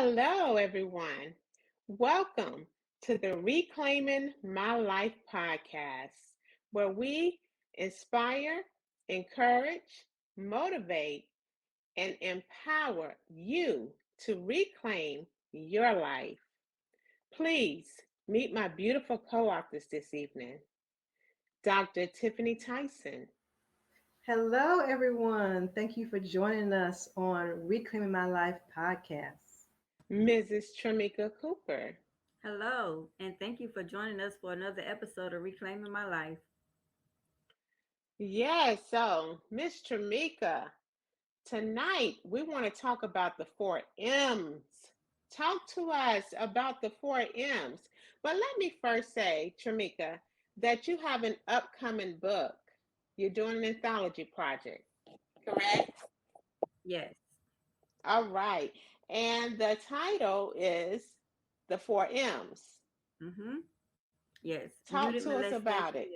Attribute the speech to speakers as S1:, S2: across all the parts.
S1: Hello, everyone. Welcome to the Reclaiming My Life podcast, where we inspire, encourage, motivate, and empower you to reclaim your life. Please meet my beautiful co authors this evening, Dr. Tiffany Tyson,
S2: Hello, everyone. Thank you for joining us on Reclaiming My Life podcast.
S1: Mrs. Trimika Cooper.
S3: Hello, and thank you for joining us for another episode of Reclaiming My Life.
S1: Yes, so Miss Trimika, tonight, we want to talk about the four M's. Talk to us about the four M's. But let me first say, Trimika, that you have an upcoming book. You're doing an anthology project, correct?
S3: Yes.
S1: All right. And the title is The Four M's.
S3: Mm-hmm. Yes.
S1: Talk
S3: Muted
S1: to us about
S3: molestation.
S1: it.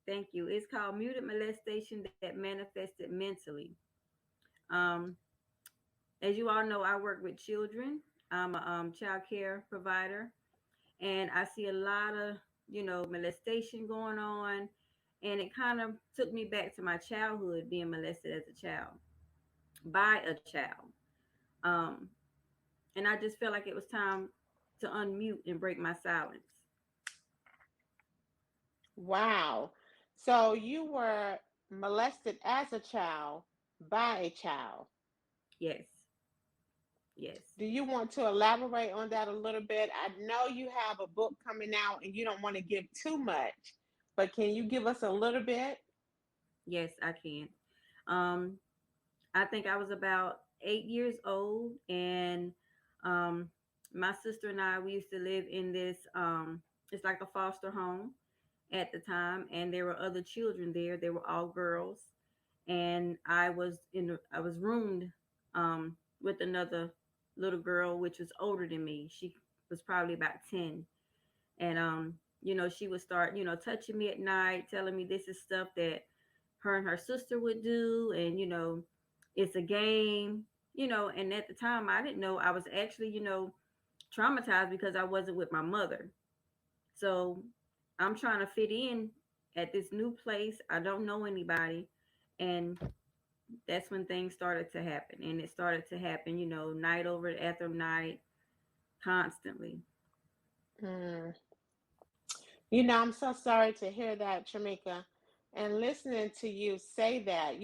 S3: Thank you. It's called muted molestation that manifested mentally. Um, as you all know, I work with children. I'm a child care provider, and I see a lot of molestation going on, and it kind of took me back to my childhood, being molested as a child by a child. Um, and I just felt like it was time to unmute and break my silence.
S1: Wow. So you were molested as a child by a child.
S3: Yes, yes.
S1: Do you want to elaborate on that a little bit? I know you have a book coming out and you don't want to give too much, but can you give us a little bit?
S3: Yes, I can. Um, I think I was about 8 years old, and um, my sister and I, we used to live in this. It's like a foster home at the time, and there were other children there. They were all girls, and I was roomed with another little girl, which was older than me. She was probably about 10, and she would start touching me at night, telling me this is stuff that her and her sister would do, and it's a game. And at the time I didn't know I was actually traumatized because I wasn't with my mother. So I'm trying to fit in at this new place. I don't know anybody, and that's when things started to happen, and it started to happen night over after night, constantly.
S1: Hmm. I'm so sorry to hear that, Tramika. And listening to you say that,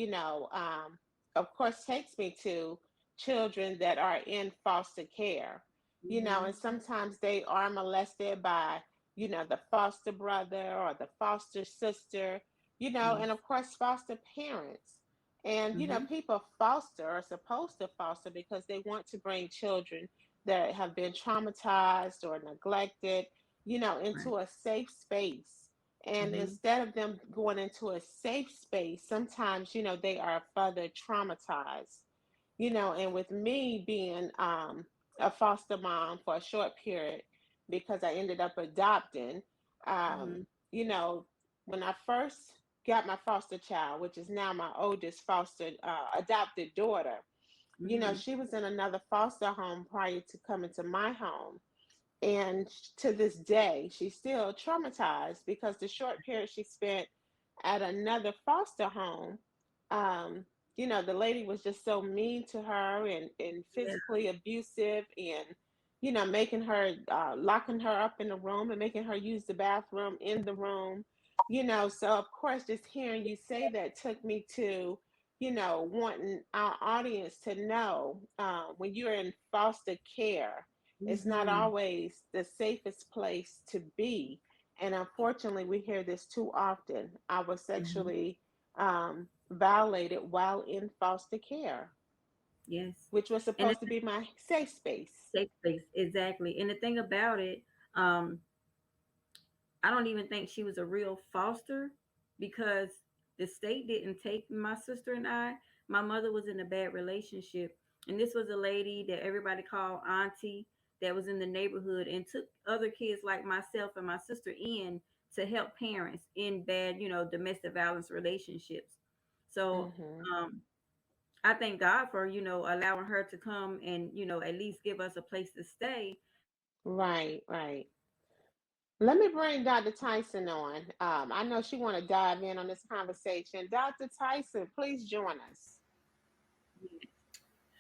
S1: of course, takes me to children that are in foster care,
S3: Hmm.
S1: and sometimes they are molested by, the foster brother or the foster sister, and
S3: Yes.
S1: of course, foster parents. And,
S3: Hmm.
S1: people foster are supposed to foster because they want to bring children that have been traumatized or neglected
S3: Right.
S1: into a safe space. And
S3: Hmm.
S1: instead of them going into a safe space, sometimes, they are further traumatized. And with me being a foster mom for a short period, because I ended up adopting,
S3: Hmm.
S1: um, you know, when I first got my foster child, which is now my oldest foster adopted daughter,
S3: Hmm.
S1: she was in another foster home prior to coming to my home. And to this day, she's still traumatized because the short period she spent at another foster home, um, the lady was just so mean to her and
S3: Yeah.
S1: physically abusive and, making her, locking her up in the room and making her use the bathroom in the room. So of course, just hearing you say that took me to, wanting our audience to know when you're in foster care, it's not
S3: Hmm.
S1: always the safest place to be. And unfortunately, we hear this too often. I was
S3: Hmm.
S1: sexually violated while in foster care,
S3: Yes.
S1: which was
S3: And
S1: supposed to
S3: it's
S1: be my safe space.
S3: safe space, exactly. And the thing about it, um, I don't even think she was a real foster, because the state didn't take my sister and I. My mother was in a bad relationship, and this was a lady that everybody called auntie, that was in the neighborhood and took other kids like myself and my sister in to help parents in bad, domestic violence relationships. So
S1: Mm-hmm.
S3: um, I thank God for, allowing her to come and, at least give us a place to stay.
S1: Right, right. Let me bring Dr. Tyson on. I know she want to dive in on this conversation. Dr. Tyson, please join us.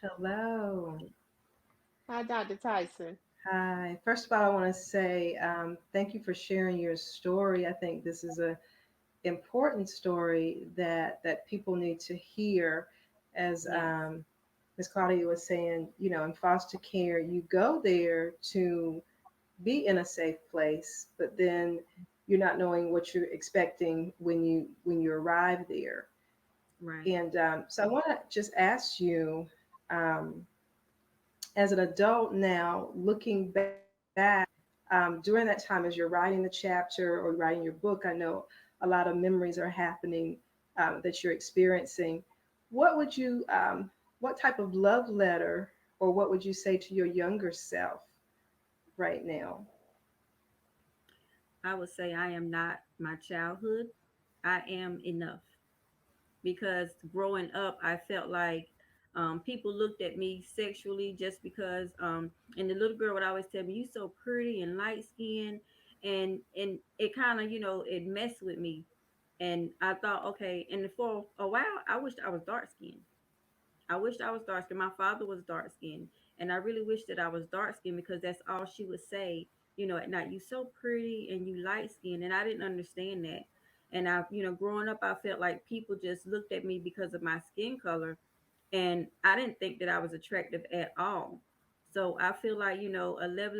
S2: Hello.
S1: Hi, Dr. Tyson.
S2: Hi. First of all, I want to say thank you for sharing your story. I think this is a important story that people need to hear. As
S3: Yes.
S2: Ms. Claudia was saying, in foster care, you go there to be in a safe place, but then you're not knowing what you're expecting when you arrive there.
S3: Right.
S2: And so I want to just ask you, as an adult now, looking back, during that time as you're writing the chapter or writing your book, I know a lot of memories are happening that you're experiencing. What would you, what type of love letter, or what would you say to your younger self right now?
S3: I would say I am not my childhood. I am enough. Because growing up, I felt like people looked at me sexually just because, and the little girl would always tell me, "You so pretty and light skinned," and it kind of, it messed with me. And I thought, okay, and for a while, I wished I was dark skinned. I wished I was dark skinned. My father was dark skinned, and I really wished that I was dark skinned because that's all she would say. At night, you so pretty and you light skinned, and I didn't understand that. And growing up, I felt like people just looked at me because of my skin color, and I didn't think that I was attractive at all. So I feel like, love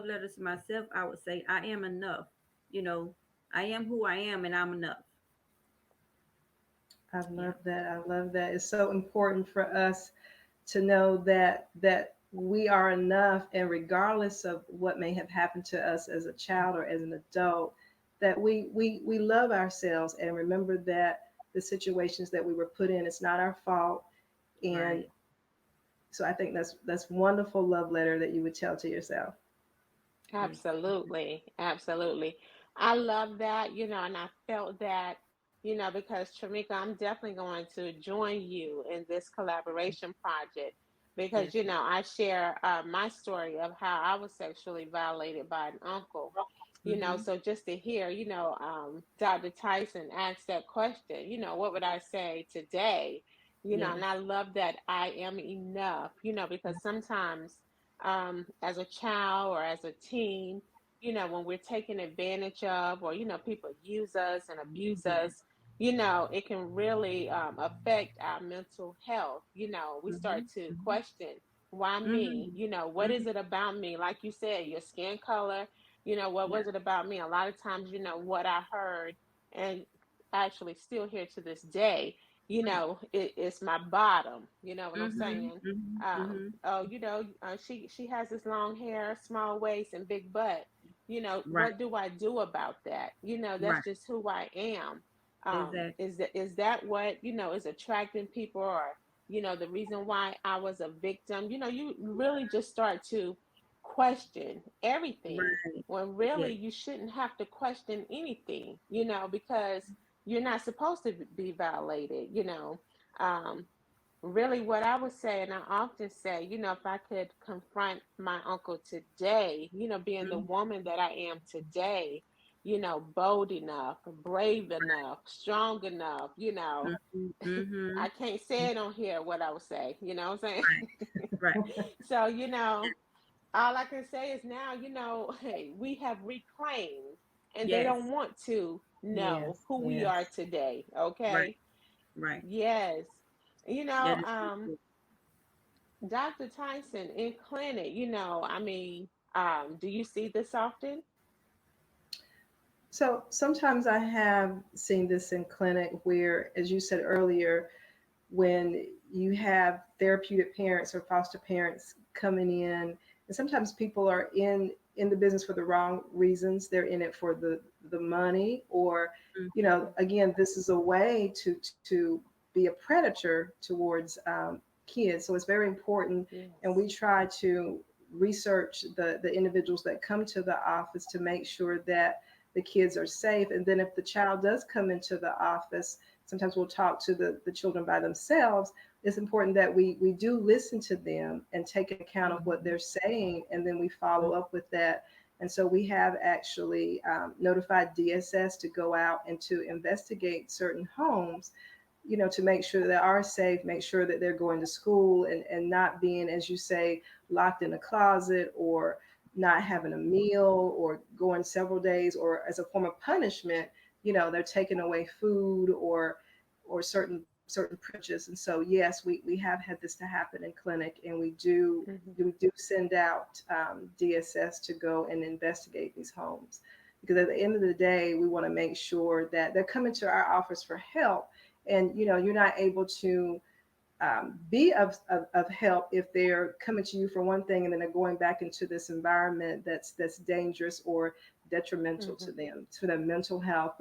S3: letter to myself. I would say I am enough. You know, I am who I am, and I'm enough.
S2: I
S3: Yeah.
S2: love that. I love that. It's so important for us to know that we are enough, and regardless of what may have happened to us as a child or as an adult, that we love ourselves and remember that the situations that we were put in, it's not our fault. And
S3: Right.
S2: so I think that's wonderful love letter that you would tell to yourself.
S3: Yes.
S1: Absolutely. Absolutely. I love that, and I felt that, because Trimika, I'm definitely going to join you in this collaboration project because,
S3: Yes.
S1: I share my story of how I was sexually violated by an uncle.
S3: Mm-hmm.
S1: So just to hear, Dr. Tyson asked that question, what would I say today? And
S3: Yes.
S1: I love that I am enough, because sometimes as a child or as a teen, when we're taken advantage of, or, people use us and abuse
S3: Yes.
S1: us, it can really affect our mental health. We start
S3: Mm-hmm.
S1: to question, why me?
S3: Mm-hmm.
S1: What is
S3: Mm-hmm.
S1: it about me? Like you said, your skin color, what
S3: Yeah.
S1: was it about me? A lot of times, what I heard, and actually still here to this day, it's my bottom. You know what I'm
S3: Mm-hmm.
S1: saying?
S3: Mm-hmm. Mm-hmm.
S1: Oh, she has this long hair, small waist, and big butt.
S3: Right.
S1: What do I do about that? That's
S3: Right.
S1: just who I am.
S3: Exactly.
S1: Is that what is attracting people, or the reason why I was a victim? You really just start to question everything
S3: Right.
S1: when really
S3: Yes.
S1: you shouldn't have to question anything. Because you're not supposed to be violated. Um, really what I would say, and I often say, if I could confront my uncle today, being the
S3: Mm-hmm.
S1: woman that I am today, bold enough, brave enough, strong enough,
S3: Mm-hmm. Mm-hmm.
S1: I can't say it on here what I would say, what I'm saying?
S3: Right.
S1: So, all I can say is now, hey, we have reclaimed, and they
S3: Yes.
S1: don't want to know
S2: Yes,
S1: who we are
S2: yes.
S1: today.
S3: Right.
S1: Okay.
S3: Right.
S1: Yes. You
S3: That
S1: know,
S3: is so
S1: um,
S3: true.
S1: Dr. Tyson, in clinic, I mean, do you see this often?
S2: So sometimes I have seen this in clinic where, as you said earlier, when you have therapeutic parents or foster parents coming in, and sometimes people are in the business for the wrong reasons. They're in it for the money, or
S3: Mm-hmm.
S2: again, this is a way to be a predator towards kids. So it's very important, and
S1: Yes.
S2: we try to research the individuals that come to the office to make sure that the kids are safe. And then if the child does come into the office, sometimes we'll talk to the children by themselves. it's important that we do listen to them and take account of what
S3: Mhm.
S2: they're saying, and then we follow up with that. And so we have actually notified DSS to go out and to investigate certain homes, to make sure that they are safe, make sure that they're going to school, and not being, as you say, locked in a closet, or not having a meal, or going several days, or as a form of punishment, they're taking away food, or certain privileges. And so yes, we have had this to happen in clinic, and
S1: Mhm.
S2: we do send out DSS to go and investigate these homes, because at the end of the day, we want to make sure that they're coming to our office for help, and you're not able to be of help if they're coming to you for one thing, and then they're going back into this environment that's dangerous or detrimental
S1: Mhm.
S2: to their mental health.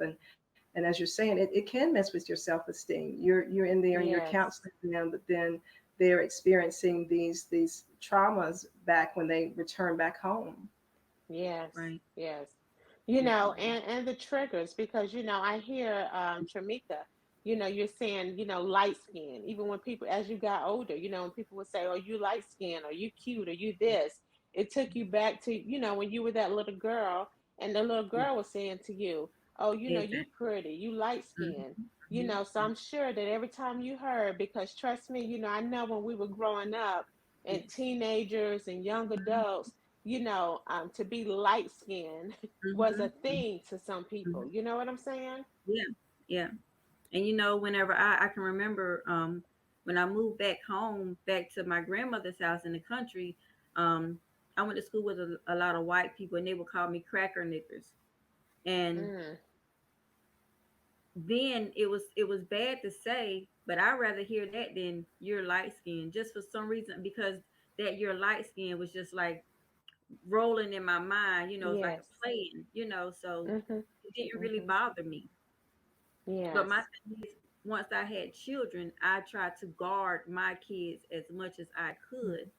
S2: And as you're saying, it can mess with your self-esteem. You're in there and you're
S1: Yes.
S2: counseling them, but then they're experiencing these traumas back when they return back home.
S1: Yes.
S3: Right.
S1: Yes.
S3: Definitely.
S1: And the triggers, because I hear Trimika, you're saying, light skin. Even when people, as you got older, when people would say, "Oh, you light skin," or "You cute," or "You this," it took you back to, when you were that little girl, and the little
S3: Yeah.
S1: girl was saying to you, "Oh, you
S3: Exactly.
S1: pretty, you light
S3: Mhm.
S1: skin."
S3: Mhm.
S1: So I'm sure that every time you heard, because trust me, I know when we were growing up, and
S3: Yes.
S1: teenagers and young adults, to be light skinned was a
S3: Mhm.
S1: thing to some people.
S3: Mhm.
S1: You know what I'm saying?
S3: Yeah. Yeah. And whenever I can remember, when I moved back home, back to my grandmother's house in the country, um, I went to school with a lot of white people, and they would call me cracker knickers. And
S1: Mm,
S3: then it was bad to say, but I'd rather hear that than you're light skinned, just for some reason, because that you're light skinned was just like rolling in my mind. It's like
S1: yes.
S3: a playing, so
S1: Mhm.
S3: it didn't really
S1: Mhm.
S3: bother me. But my
S1: Yes.
S3: thing is, once I had children, I tried to guard my kids as much as I could,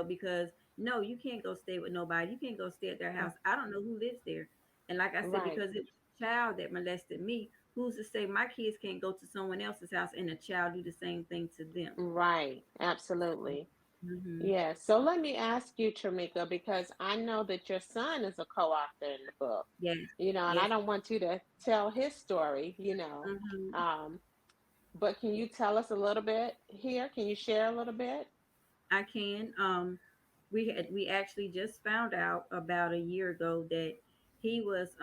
S3: because no, you can't go stay with nobody. You can't go stay at their
S1: Mm,
S3: house. I don't know who lives there. And like I said,
S1: right.
S3: because it was a child that molested me, who's to say my kids can't go to someone else's house and a child do the same thing to them?
S1: Right. Absolutely.
S3: Hmm.
S1: Yes. So let me ask you, Tramika, because I know that your son is a co-author in the book.
S3: Yes,
S1: And I
S3: yes.
S1: don't want you to tell his story.
S3: Hmm.
S1: Um, but can you tell us a little bit here? Can you share a little bit?
S3: I can. We actually just found out about a year ago that he was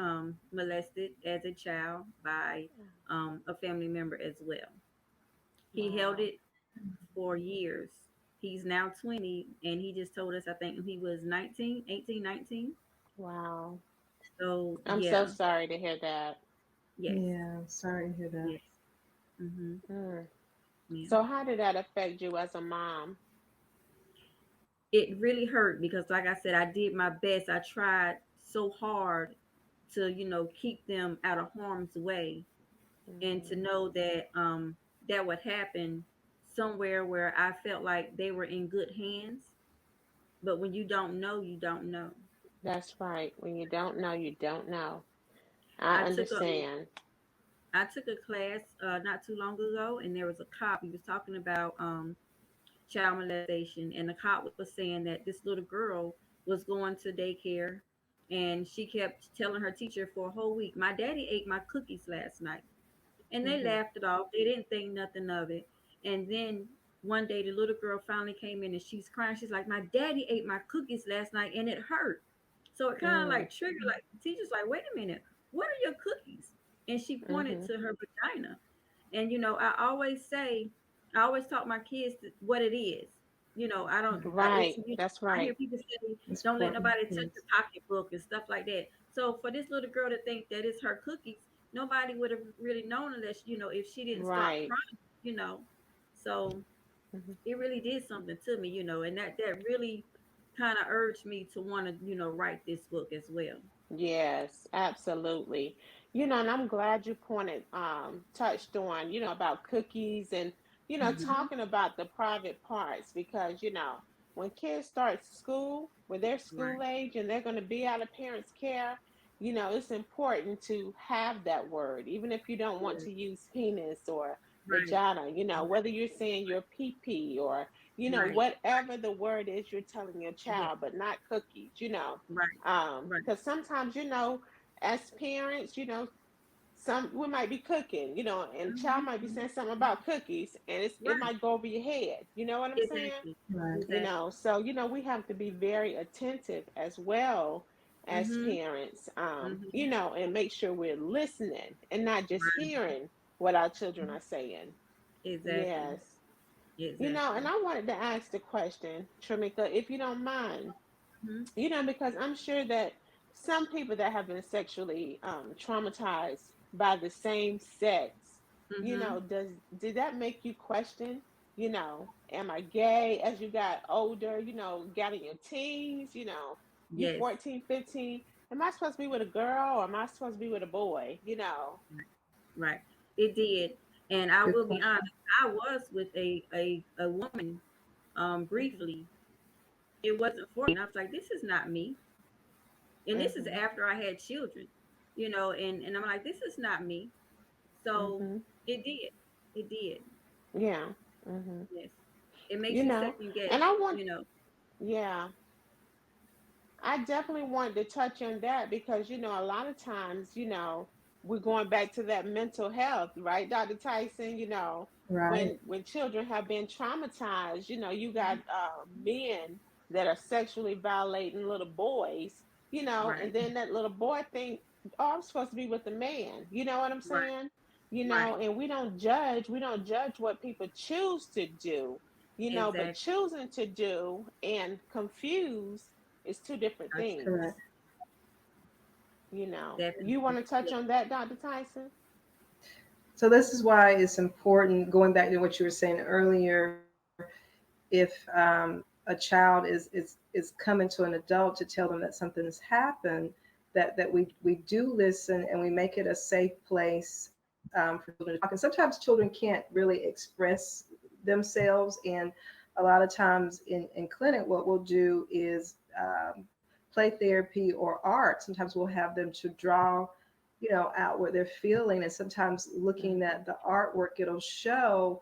S3: molested as a child by a family member as well. He held
S1: Wow.
S3: it for years. He's now 20, and he just told us, I think he was 19, 18, 19.
S1: Wow.
S3: So
S1: I'm so
S3: yeah,
S1: sorry to hear that.
S3: yes,
S2: Yeah, sorry to hear that.
S3: yes. Hmm.
S1: Mm.
S3: Yeah.
S1: So how did that affect you as a mom?
S3: It really hurt because, like I said, I did my best. I tried so hard to, keep them out of harm's way, and to
S1: Hmm.
S3: know that that would happen somewhere where I felt like they were in good hands. But when you don't know, you don't know.
S1: That's right. When you don't know, you don't know. I
S3: I took a
S1: understand.
S3: I took a class not too long ago, and there was a cop. He was talking about child molestation, and the cop was saying that this little girl was going to daycare, and she kept telling her teacher for a whole week, "My daddy ate my cookies last night." And they
S1: Hmm.
S3: laughed it off. They didn't think nothing of it. And then one day the little girl finally came in and she's crying. She's like, "My daddy ate my cookies last night and it hurt." So it kind of
S1: Mm.
S3: like triggered, like the teacher's like, "Wait a minute, what are your cookies?" And she pointed
S1: Hmm.
S3: to her vagina. And I always taught my kids what it is. I don't. It's
S1: Right. That's
S3: I hear
S1: right.
S3: people say,
S2: It's
S3: "Don't let
S2: important.
S3: nobody touch
S2: Yes.
S3: your pocketbook" and stuff like that. So for this little girl to think that it's her cookies, nobody would have really known unless if she didn't start
S1: Right.
S3: crying. you know. So
S1: Hmm.
S3: it really did something to me, and that really kind of urged me to want to write this book as well.
S1: Yes, absolutely. And I'm glad you touched on, about cookies and,
S3: Hmm.
S1: talking about the private parts, because, when kids start school, when they're
S3: Right.
S1: school age and they're going to be out of parents' care, it's important to have that word, even if you don't want
S3: Yeah.
S1: to use penis or
S3: Right.
S1: vagina, whether you're saying your pee pee or,
S3: Right.
S1: whatever the word is you're telling your
S3: Yeah.
S1: child, but not cookies,
S3: Right. Right.
S1: because sometimes, as parents, some we might be cooking, and child
S3: Mhm.
S1: might be
S3: Mhm.
S1: saying something
S3: Mhm.
S1: about cookies, and it
S3: Right.
S1: might go over your head. You know what I'm saying?
S3: Exactly.
S2: Right.
S3: Exactly.
S1: So we have to be very attentive as well as
S3: Mhm.
S1: parents,
S3: Mhm.
S1: and make sure we're listening and not just
S3: Right.
S1: hearing what our children are saying.
S3: Exactly.
S1: Yes. And
S3: Exactly.
S1: I wanted to ask the question, Trimika, if you don't mind,
S3: Mhm.
S1: because I'm sure that some people that have been sexually traumatized by the same sex,
S3: Mhm.
S1: did that make you question, am I gay as you got older, got in your teens, you
S3: Yes.
S1: 14, 15, am I supposed to be with a girl or am I supposed to be with a boy,
S3: Right. It did. And I
S2: Good
S3: will be
S2: question.
S3: honest, I was with a woman
S1: Mhm,
S3: briefly. It wasn't for me. And I was like, this is not me. And this is
S1: mhm,
S3: after I had children, and I'm like, this is not me. So
S1: mhm,
S3: it did. It did.
S1: yeah, mhm.
S3: Yes. It makes
S1: you
S3: you
S1: know
S3: second guess,
S1: and I want,
S3: you know.
S1: yeah, I definitely wanted to touch on that because, a lot of times, we're going back to that mental health, right, Dr. Tyson?
S2: Right.
S1: When children have been traumatized, you got
S3: Mhm.
S1: men that are sexually violating little boys, and
S3: Right.
S1: then that little boy think, oh, I'm supposed to be with the man. You know what I'm
S3: Right.
S1: saying?
S3: Right.
S1: And we don't judge what people choose to do, but
S3: Exactly.
S1: choosing to do and confuse is two different
S3: That's
S1: things.
S2: Correct.
S1: You
S3: definitely.
S1: want to touch
S3: Yeah.
S1: on that, Dr. Tyson?
S2: So this is why it's important, going back to what you were saying earlier, if a child is coming to an adult to tell them that something has happened, that we do listen and we make it a safe place for children to talk. And sometimes children can't really express themselves, and a lot of times in clinic, what we'll do is play therapy or art. Sometimes we'll have them to draw, out what they're feeling, and sometimes looking
S1: Mm-hmm.
S2: at the artwork, it'll show,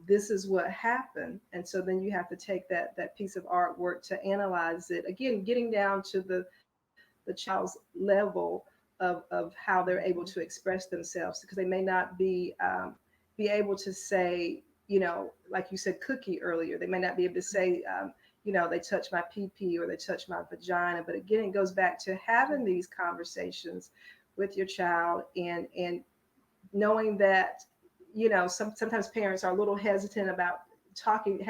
S2: this is what happened. And so then you have to take that piece of artwork to analyze it, again getting down to the child's level of how they're able to
S1: Mm-hmm.
S2: express themselves, because they may not be able to say, like you said, cookie earlier. They may not be able to say, they touch my pee or they touch my vagina. But again, it goes back to having these conversations with your child, and knowing that, sometimes parents are a little hesitant about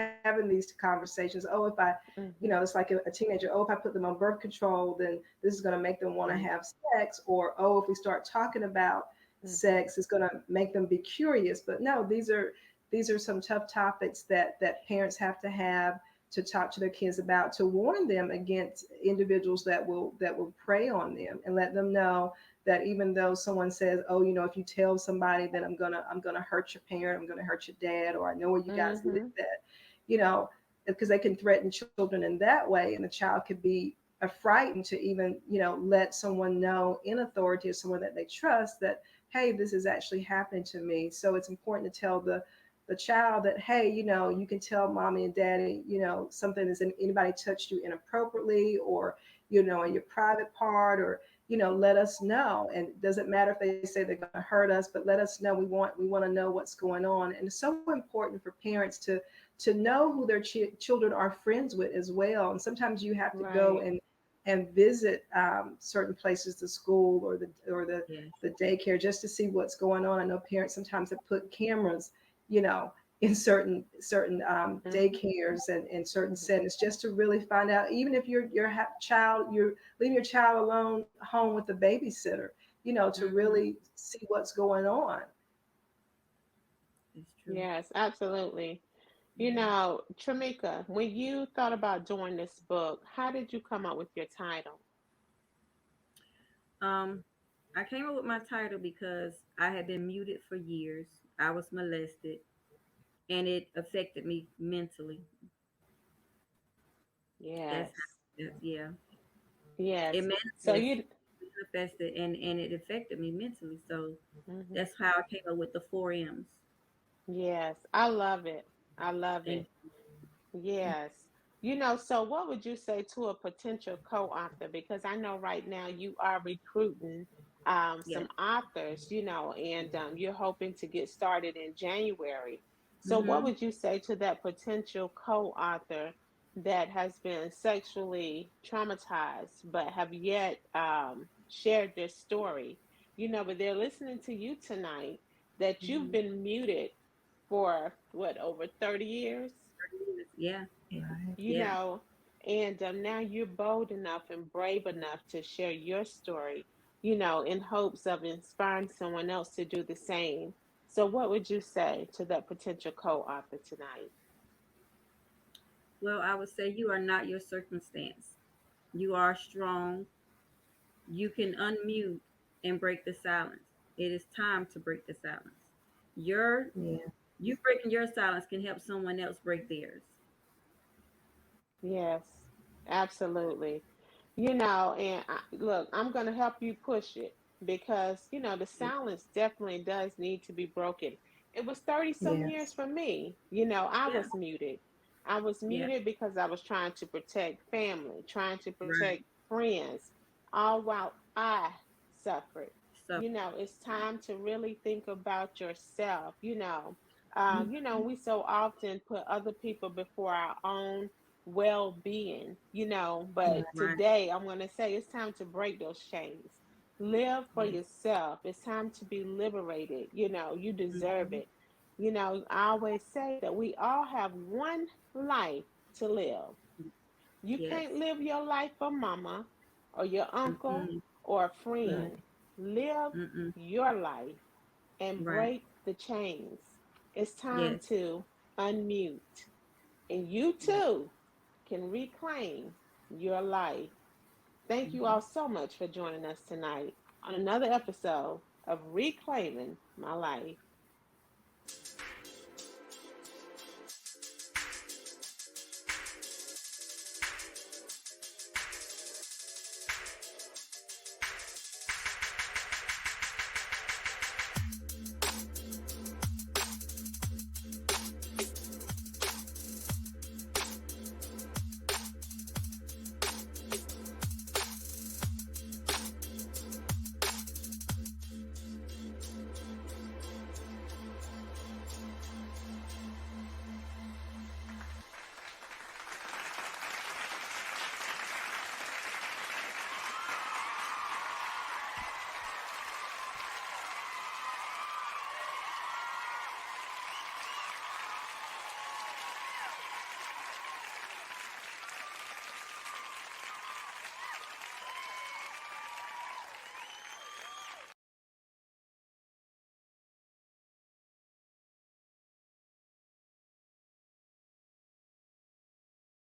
S2: having these conversations. Oh, if I,
S1: Mm-hmm.
S2: it's like a teenager, oh, if I put them on birth control, then this is going to make them want to
S3: Right.
S2: have sex. Or, oh, if we start talking about
S1: Mm-hmm.
S2: sex, it's going to make them be curious. But no, these are some tough topics that parents have to talk to their kids about, to warn them against individuals that will prey on them, and let them know that even though someone says, oh, if you tell somebody, then I'm gonna hurt your parent, I'm gonna hurt your dad, or I know where you guys live
S1: Mm-hmm.
S2: at, you know because they can threaten children in that way, and the child could be frightened to even, let someone know in authority, or someone that they trust, that, hey, this is actually happening to me. So it's important to tell the child that, hey, you can tell mommy and daddy, something is anybody touched you inappropriately, or, in your private part, or, let us know. And it doesn't matter if they say they're going to hurt us, but let us know. We want to know what's going on. And it's so important for parents to know who their children are friends with as well. And sometimes you have to go
S1: Right.
S2: and visit certain places, the school, or
S3: Yes.
S2: the daycare, just to see what's going on. I know parents sometimes have put cameras, you know, in certain
S1: Mm-hmm.
S2: daycares and certain
S1: Mm-hmm.
S2: settings, just to really find out. Even if you're leaving your child alone home with a babysitter, to
S3: Mhm.
S2: really see what's going on.
S3: It's true.
S1: Yes, absolutely.
S3: Yeah.
S1: Tramika, when you thought about doing this book, how did you come up with your title?
S3: Um, I came up with my title because I had been muted for years. I was molested, and it affected me mentally. That's
S1: Yes.
S3: how, yeah. It
S1: Yes. So
S3: manifested,
S1: you.
S3: and it affected me mentally. So
S1: Mhm.
S3: that's how I came up with the four M's.
S1: Yes, I love it. I love
S3: Thank
S1: it. Yes. So what would you say to a potential co-author? Because I know right now you are recruiting
S3: Yes.
S1: some authors, and you're hoping to get started in January. So what
S3: Mm-hmm.
S1: would you say to that potential co-author that has been sexually traumatized but have yet shared their story? But they're listening to you tonight that you've
S3: Mm-hmm.
S1: been muted for what, over 30 years?
S3: Yeah.
S2: Right.
S1: you
S3: Yeah.
S1: know, and now you're bold enough and brave enough to share your story, in hopes of inspiring someone else to do the same. So, what would you say to that potential co author tonight?
S3: Well, I would say you are not your circumstance. You are strong. You can unmute and break the silence. It is time to break the silence. Your
S2: Yeah.
S3: you breaking your silence can help someone else break theirs.
S1: Yes, absolutely. And look, I'm going to help you push it because, the silence definitely does need to be broken. It was 30 some years
S2: Yes.
S1: for me. I
S3: Yeah.
S1: was muted. I was
S3: Yeah.
S1: muted because I was trying to protect family, trying to protect
S3: Right.
S1: friends, all while I suffered.
S3: So.
S1: It's time to really think about yourself.
S3: Mhm.
S1: We so often put other people before our own well-being, but
S2: Right.
S3: Right.
S1: today I'm going to say it's time to break those chains. Live for
S3: Yes.
S1: yourself. It's time to be liberated. You deserve
S3: Hmm.
S1: it. I always say that we all have one life to live. You
S3: Yes.
S1: can't live your life for mama or your uncle
S3: Mm-mm.
S1: or a
S2: Right.
S1: friend. Live
S3: Mm-mm.
S1: your life and
S3: Right.
S1: break the chains. It's time
S3: Yes.
S1: to unmute. And you
S3: Yes.
S1: too can reclaim your life. Thank you
S3: Hmm.
S1: all so much for joining us tonight on another episode of Reclaiming My Life.